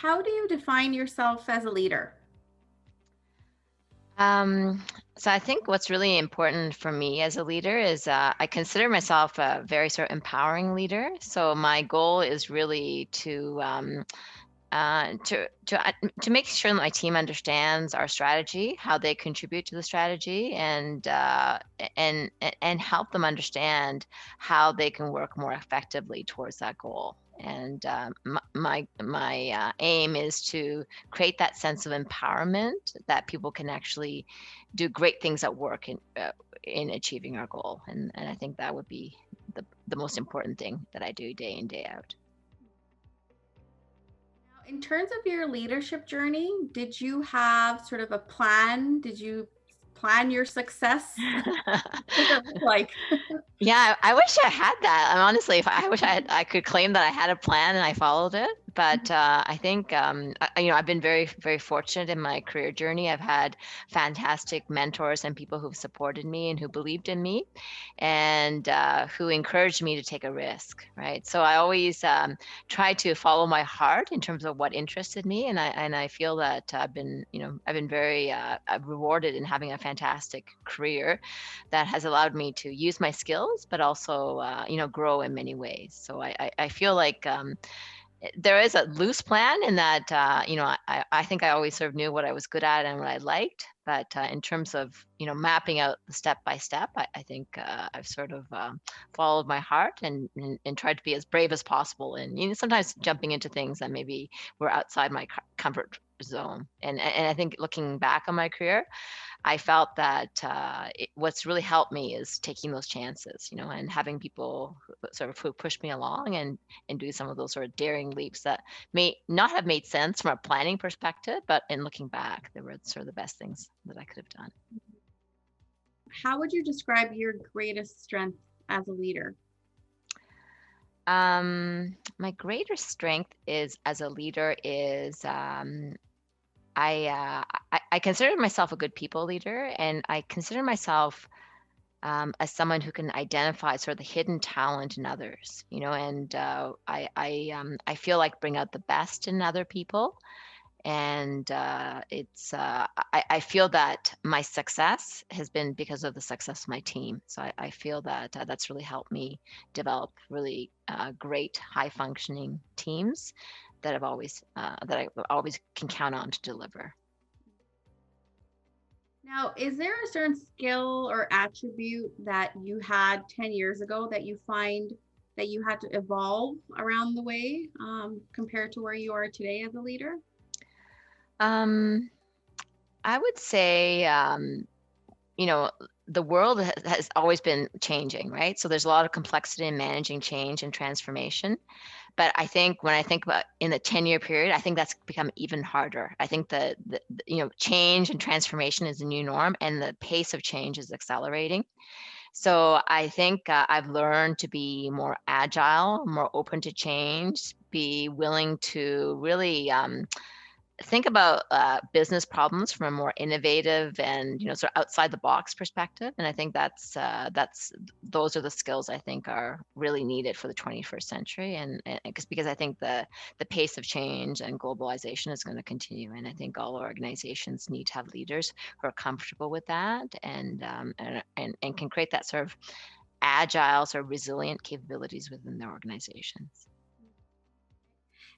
how do you define yourself as a leader? Um, so I think what's really important for me as a leader is I consider myself a very sort of empowering leader. So my goal is really to make sure that my team understands our strategy, how they contribute to the strategy, and help them understand how they can work more effectively towards that goal. And my aim is to create that sense of empowerment that people can actually do great things at work in achieving our goal. And I think that would be the most important thing that I do day in, day out. Now, in terms of your leadership journey, did you have sort of a plan? Did you plan your success? What did it look like? Yeah, I wish I had that. And honestly, if I wish I could claim that I had a plan and I followed it. But I think I've been very very fortunate in my career journey. I've had fantastic mentors and people who've supported me and who believed in me, and who encouraged me to take a risk. Right. So I always try to follow my heart in terms of what interested me, and I feel that I've been very rewarded in having a fantastic career that has allowed me to use my skills, but also, grow in many ways. So I feel like there is a loose plan in that, I think I always sort of knew what I was good at and what I liked. But in terms of, mapping out the step by step, I think I've sort of followed my heart and tried to be as brave as possible. And, sometimes jumping into things that maybe were outside my comfort zone. And I think looking back on my career, I felt that what's really helped me is taking those chances, and having people who push me along and do some of those sort of daring leaps that may not have made sense from a planning perspective, but in looking back, they were sort of the best things that I could have done. How would you describe your greatest strength as a leader? My greater strength is as a leader is I consider myself a good people leader, and I consider myself as someone who can identify sort of the hidden talent in others, and I feel like bring out the best in other people, and I feel that my success has been because of the success of my team. So I feel that that's really helped me develop really great, high functioning teams that I always can count on to deliver. Now, is there a certain skill or attribute that you had 10 years ago that you find that you had to evolve around the way compared to where you are today as a leader? Um, I would say, you know, the world has always been changing, right? So there's a lot of complexity in managing change and transformation. But I think when I think about in the 10-year period, I think that's become even harder. I think change and transformation is the new norm, and the pace of change is accelerating. So I think I've learned to be more agile, more open to change, be willing to really think about business problems from a more innovative and sort of outside the box perspective. And I think that's those are the skills I think are really needed for the 21st century. And because I think the pace of change and globalization is going to continue, and I think all organizations need to have leaders who are comfortable with that, and can create that sort of agile, sort of resilient capabilities within their organizations.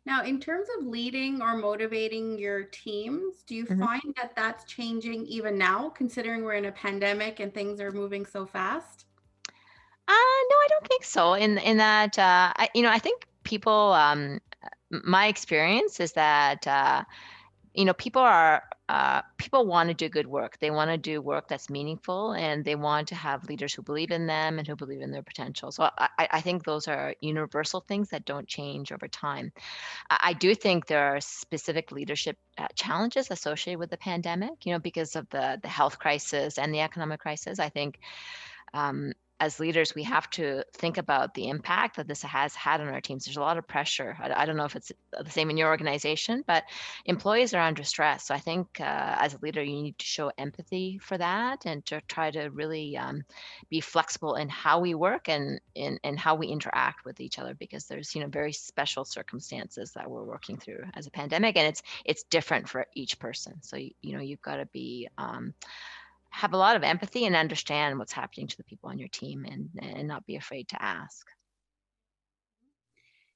Now, in terms of leading or motivating your teams, do you Mhm. find that that's changing even now, considering we're in a pandemic and things are moving so fast? No, I don't think so. In that, I think people. My experience is that people want to do good work. They want to do work that's meaningful, and they want to have leaders who believe in them and who believe in their potential. So I think those are universal things that don't change over time. I do think there are specific leadership challenges associated with the pandemic. Because of the health crisis and the economic crisis. I think as leaders, we have to think about the impact that this has had on our teams. There's a lot of pressure. I don't know if it's the same in your organization, but employees are under stress. So I think as a leader, you need to show empathy for that and to try to really be flexible in how we work and in how we interact with each other, because there's very special circumstances that we're working through as a pandemic, and it's different for each person. So you've got to be have a lot of empathy and understand what's happening to the people on your team, and not be afraid to ask.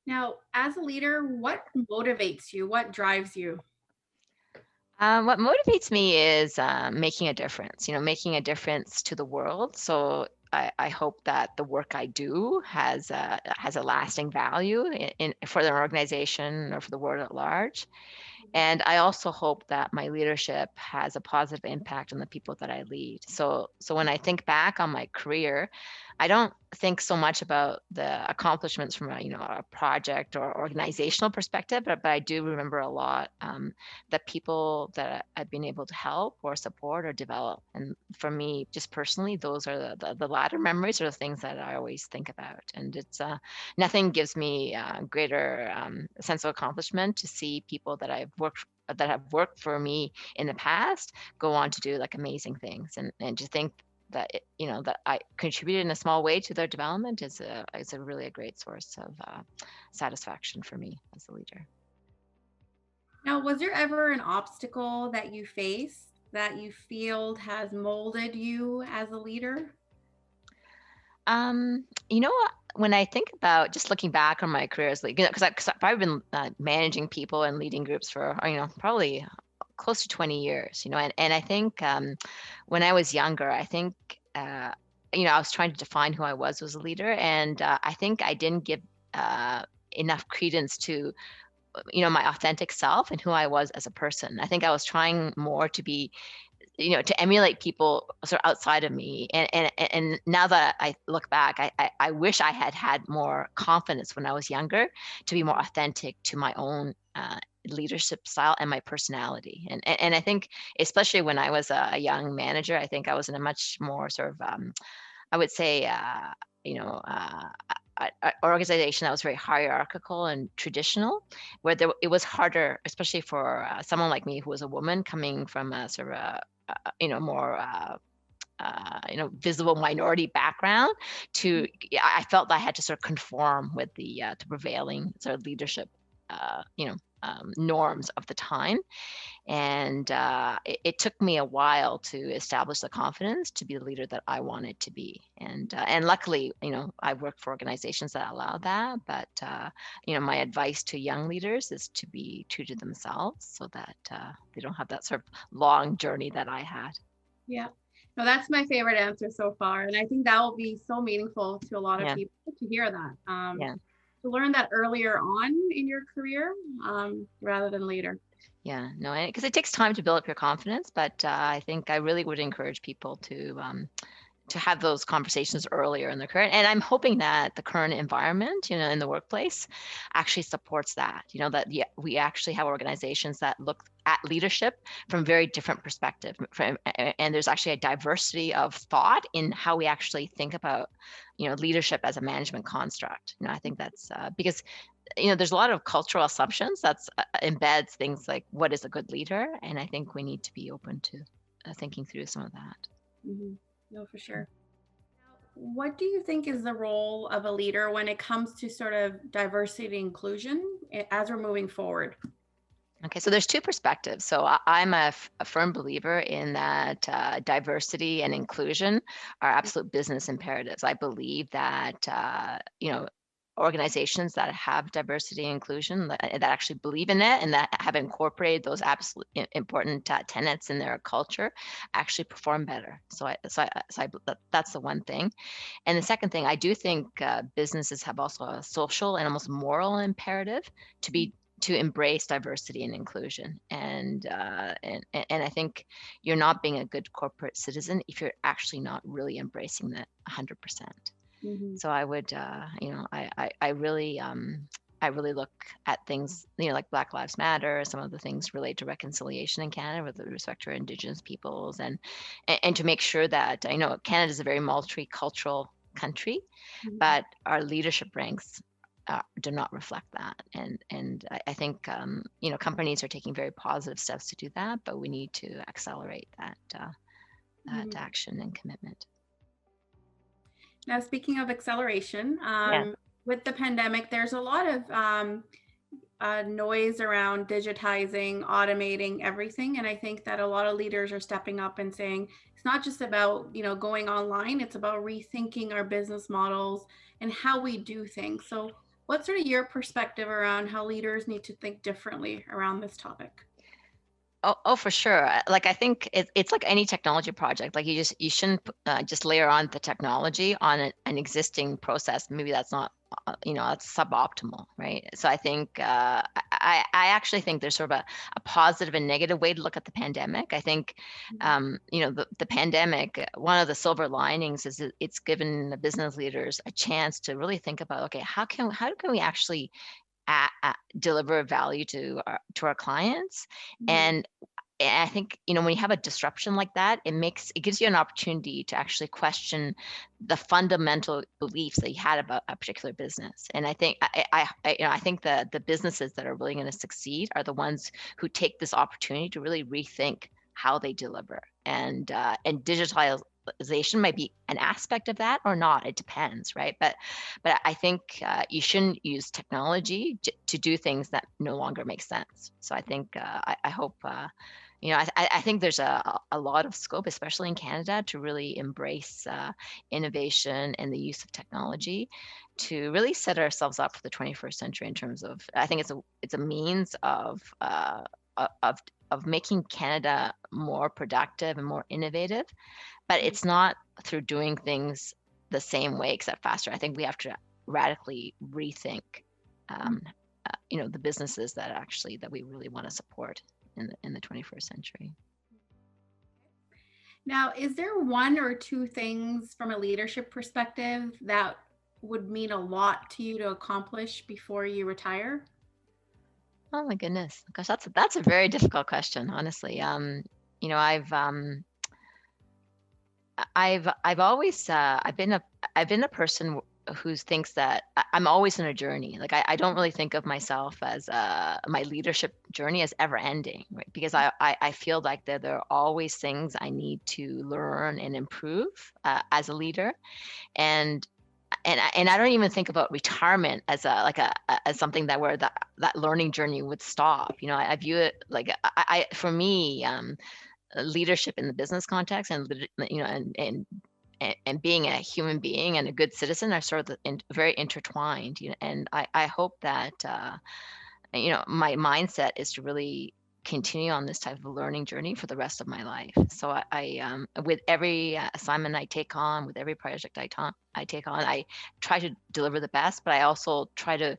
Now, as a leader, what motivates you? What drives you? What motivates me is making a difference, making a difference to the world. So I hope that the work I do has a lasting value for the organization or for the world at large. And I also hope that my leadership has a positive impact on the people that I lead. So when I think back on my career, I don't think so much about the accomplishments from a project or organizational perspective, but I do remember a lot the people that I've been able to help or support or develop. And for me, just personally, those are the latter memories, are the things that I always think about. And it's nothing gives me greater sense of accomplishment to see people that have worked for me in the past go on to do like amazing things, and to think that that I contributed in a small way to their development is a really a great source of satisfaction for me as a leader. Now, was there ever an obstacle that you faced that you feel has molded you as a leader? What? When I think about just looking back on my career as lead, because I've been managing people and leading groups for probably close to 20 years, and I think when I was younger, I think I was trying to define who I was as a leader, and I think I didn't give enough credence to my authentic self and who I was as a person. I think I was trying more to be to emulate people sort of outside of me. And now that I look back, I wish I had had more confidence when I was younger to be more authentic to my own leadership style and my personality. And I think, especially when I was a young manager, I think I was in a much more sort of, I would say, you know, uh, organization that was very hierarchical and traditional, where it was harder, especially for someone like me who was a woman coming from a sort of more visible minority background. To Yeah, I felt I had to sort of conform with the prevailing sort of leadership norms of the time. And it took me a while to establish the confidence to be the leader that I wanted to be. And luckily, I work for organizations that allow that. But my advice to young leaders is to be true to themselves, so that they don't have that sort of long journey that I had. Yeah. No, that's my favorite answer so far. And I think that will be so meaningful to a lot of Yeah, people to hear that. yeah. To learn that earlier on in your career rather than later. Yeah, no, because it takes time to build up your confidence, but I think I really would encourage people to have those conversations earlier in their career. And I'm hoping that the current environment, in the workplace actually supports that, that we actually have organizations that look at leadership from very different perspective. And there's actually a diversity of thought in how we actually think about, leadership as a management construct. I think that's because there's a lot of cultural assumptions that's embeds things like what is a good leader, and I think we need to be open to thinking through some of that. Hmm. No, for sure. Now, what do you think is the role of a leader when it comes to sort of diversity and inclusion as we're moving forward? Okay, so there's two perspectives. So I'm a firm believer in that diversity and inclusion are absolute business imperatives. I believe that organizations that have diversity and inclusion, that actually believe in it and that have incorporated those absolute important tenets in their culture, actually perform better. That's the one thing. And the second thing, I do think businesses have also a social and almost moral imperative to be to embrace diversity and inclusion. And I think you're not being a good corporate citizen if you're actually not really embracing that 100%. Hmm. So I would, I really look at things, like Black Lives Matter, some of the things relate to reconciliation in Canada with respect to Indigenous peoples, and to make sure that I know Canada is a very multicultural country, Mhm. but our leadership ranks do not reflect that. And I think companies are taking very positive steps to do that, but we need to accelerate that Mhm. action and commitment. Now, speaking of acceleration, Yeah. with the pandemic, there's a lot of noise around digitizing, automating everything. And I think that a lot of leaders are stepping up and saying it's not just about, going online, it's about rethinking our business models and how we do things. So, what's sort of your perspective around how leaders need to think differently around this topic? Oh, for sure. Like I think it's like any technology project. Like you shouldn't just layer on the technology on an existing process. Maybe that's not, that's suboptimal, right? So I think I actually think there's sort of a positive and negative way to look at the pandemic. I think, the pandemic, one of the silver linings is it's given the business leaders a chance to really think about, okay, how can we actually deliver value to our clients. Mhm. And I think, when you have a disruption like that, it gives you an opportunity to actually question the fundamental beliefs that you had about a particular business. And I think I think the businesses that are really going to succeed are the ones who take this opportunity to really rethink how they deliver. And digitalization might be an aspect of that or not. It depends, right? But I think you shouldn't use technology to do things that no longer make sense. So I think I hope. I think there's a lot of scope, especially in Canada, to really embrace innovation and the use of technology to really set ourselves up for the 21st century in terms of, I think it's a means o- of of making Canada more productive and more innovative, but Mhm. it's not through doing things the same way except faster. I think we have to radically rethink um, the businesses that we really want to support in the 21st century. Now, is there one or two things from a leadership perspective that would mean a lot to you to accomplish before you retire? Oh my goodness. Gosh, that's a very difficult question, honestly. You know, I've always I've been a person who thinks that I'm always in a journey. Like I don't really think of myself as my leadership journey as ever ending, right? Because I feel like there are always things I need to learn and improve as a leader. And I don't even think about retirement as as something that where that learning journey would stop. I view it like for me, leadership in the business context and and being a human being and a good citizen are sort of very intertwined. And I hope that my mindset is to really continue on this type of learning journey for the rest of my life. So with every assignment I take on, with every project I take on, I try to deliver the best, but I also try to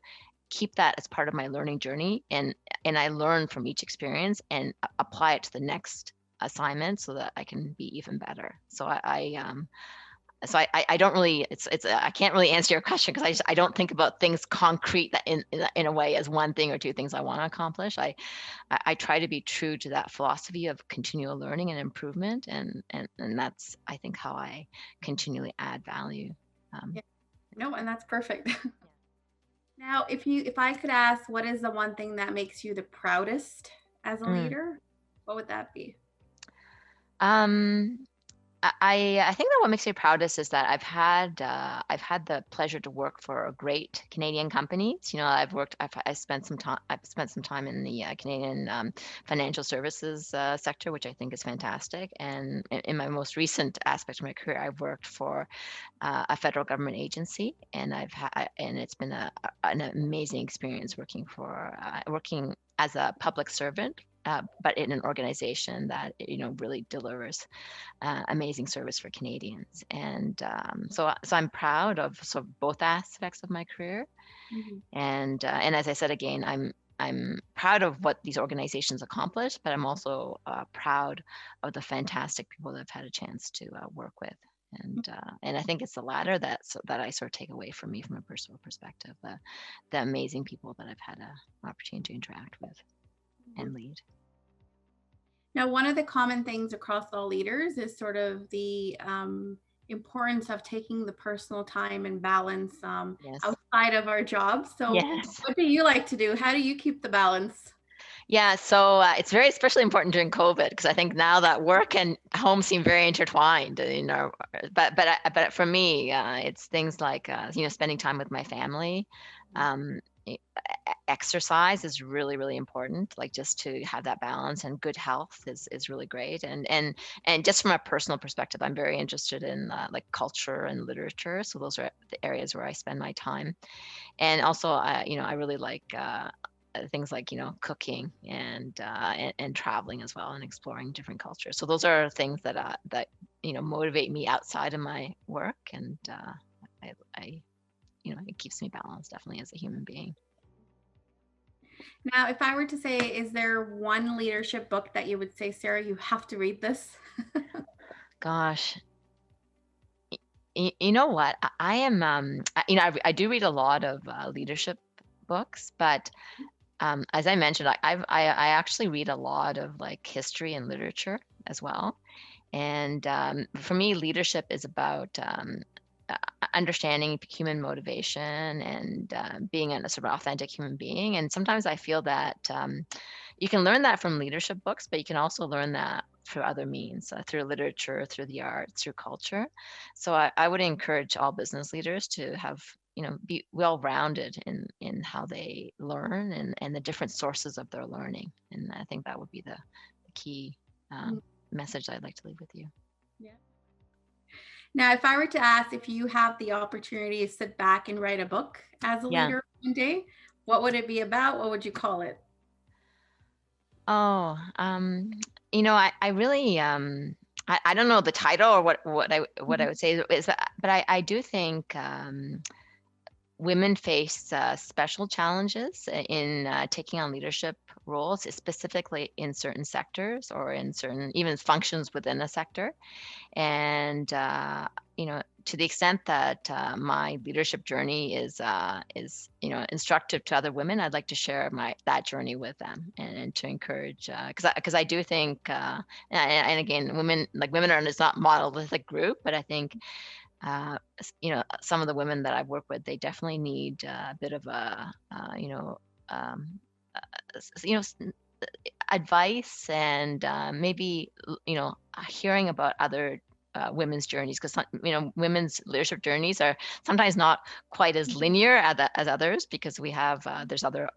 keep that as part of my learning journey, and I learn from each experience and apply it to the next assignment so that I can be even better. So I don't really, I can't really answer your question because I don't think about things concrete that in a way as one thing or two things I want to accomplish. I try to be true to that philosophy of continual learning and improvement, and that's, I think, how I continually add value. Um, Yeah, no, and that's perfect. Now, if I could ask, what is the one thing that makes you the proudest as a mm. leader? What would that be? Um, I think that what makes me proudest is that I've had the pleasure to work for great Canadian companies. I've spent some time in the Canadian financial services sector, which I think is fantastic. And in my most recent aspect of my career, I've worked for a federal government agency, and it's been an amazing experience working as a public servant. But in an organization that really delivers amazing service for Canadians. And so I'm proud of sort of both aspects of my career. Mhm. And as I said again, I'm proud of what these organizations accomplish, but I'm also proud of the fantastic people that I've had a chance to work with. And I think it's the latter that I sort of take away from me from a personal perspective, the amazing people that I've had an opportunity to interact with and Mhm. lead. Now, one of the common things across all leaders is sort of the importance of taking the personal time and balance Yes. outside of our jobs. So, Yes. what do you like to do? How do you keep the balance? Yeah, so it's very especially important during COVID because I think now that work and home seem very intertwined, but for me, it's things like spending time with my family. Um, Exercise is really really important, like just to have that balance, and good health is really great. And just from a personal perspective, I'm very interested in like culture and literature, so those are the areas where I spend my time. And also I really like things like cooking and traveling as well, and exploring different cultures. So those are things that motivate me outside of my work. And I it keeps me balanced, definitely, as a human being. Now, if I were to say, is there one leadership book that you would say, Sarah, you have to read this? Gosh, you know what? I am, I do read a lot of leadership books, but as I mentioned, I actually read a lot of like history and literature as well. And for me, leadership is about understanding human motivation and being a sort of authentic human being. And sometimes I feel that you can learn that from leadership books, but you can also learn that through other means, through literature, through the arts, through culture. So I would encourage all business leaders to have, be well-rounded in how they learn, and the different sources of their learning. And I think that would be the key Mhm. message I'd like to leave with you. Yeah. Now, if I were to ask if you have the opportunity to sit back and write a book as a Yeah. leader one day, what would it be about? What would you call it? Oh, I really, I don't know the title or what I Mhm. would say is that, but I do think women face special challenges in taking on leadership roles, specifically in certain sectors or in certain even functions within a sector. And to the extent that my leadership journey is instructive to other women, I'd like to share my that journey with them, and to encourage, because I do think, and again, women are, it's not monolithic group, but I think some of the women that I've worked with, they definitely need a bit of a um, s- you know s- advice, and maybe hearing about other women's journeys, because women's leadership journeys are sometimes not quite as linear as others, because we have there's other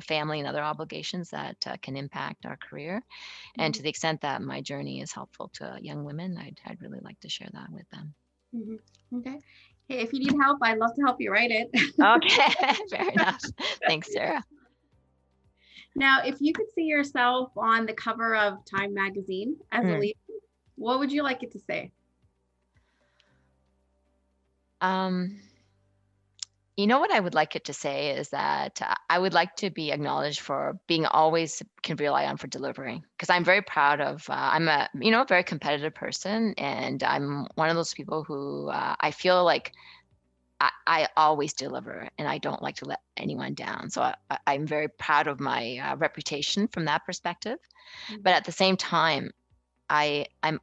family and other obligations that can impact our career. And Mhm. to the extent that my journey is helpful to young women, I'd really like to share that with them. Mhm. Okay. Hey, if you need help, I'd love to help you write it. Okay. Fair enough. Thanks, Sarah. Now, if you could see yourself on the cover of Time magazine as a Mm. leader, what would you like it to say? Um, what I would like it to say is that I would like to be acknowledged for being always can rely on for delivering. Because I'm very proud of, I'm a, very competitive person. And I'm one of those people who I feel like I always deliver, and I don't like to let anyone down. So I'm very proud of my reputation from that perspective. But Mhm. at the same time, I I'm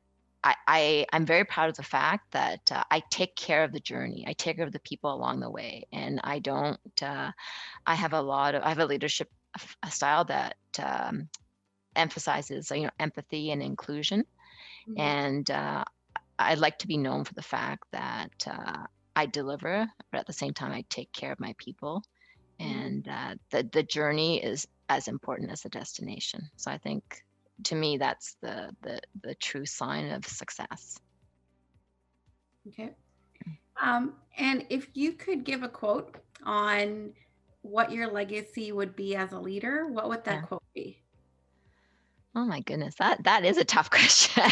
I'm very proud of the fact that I take care of the journey. I take care of the people along the way, and I don't. I have a leadership a style that emphasizes empathy and inclusion, Mhm. and I'd like to be known for the fact that I deliver, but at the same time I take care of my people, Mhm. and the journey is as important as the destination. So I think, to me, that's the true sign of success. Okay. And if you could give a quote on what your legacy would be as a leader, what would that Yeah. quote be? Oh my goodness, that is a tough question.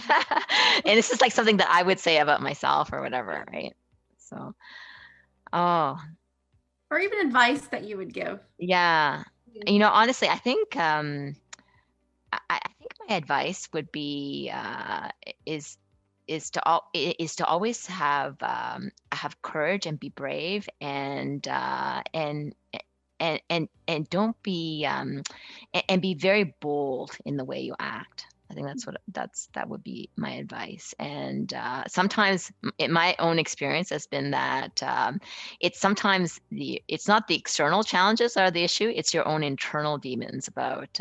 And this is like something that I would say about myself or whatever, right? So, oh, Or even advice that you would give? yeah. Mhm. Honestly, I think I think my advice would be is is to always have courage and be brave, and don't be and be very bold in the way you act. I think that would be my advice. And sometimes, in my own experience has been that it's sometimes it's not the external challenges that are the issue; it's your own internal demons about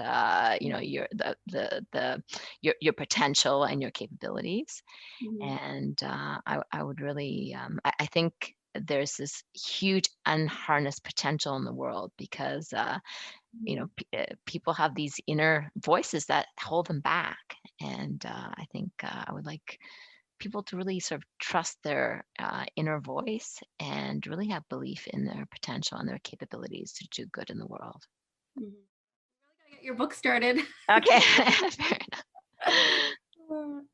your your potential and your capabilities. Mhm. And I would really I think there's this huge unharnessed potential in the world because Mhm. people have these inner voices that hold them back. And I think I would like people to really sort of trust their inner voice and really have belief in their potential and their capabilities to do good in the world. Mhm. Really gotta get your book started. Okay. Fair enough.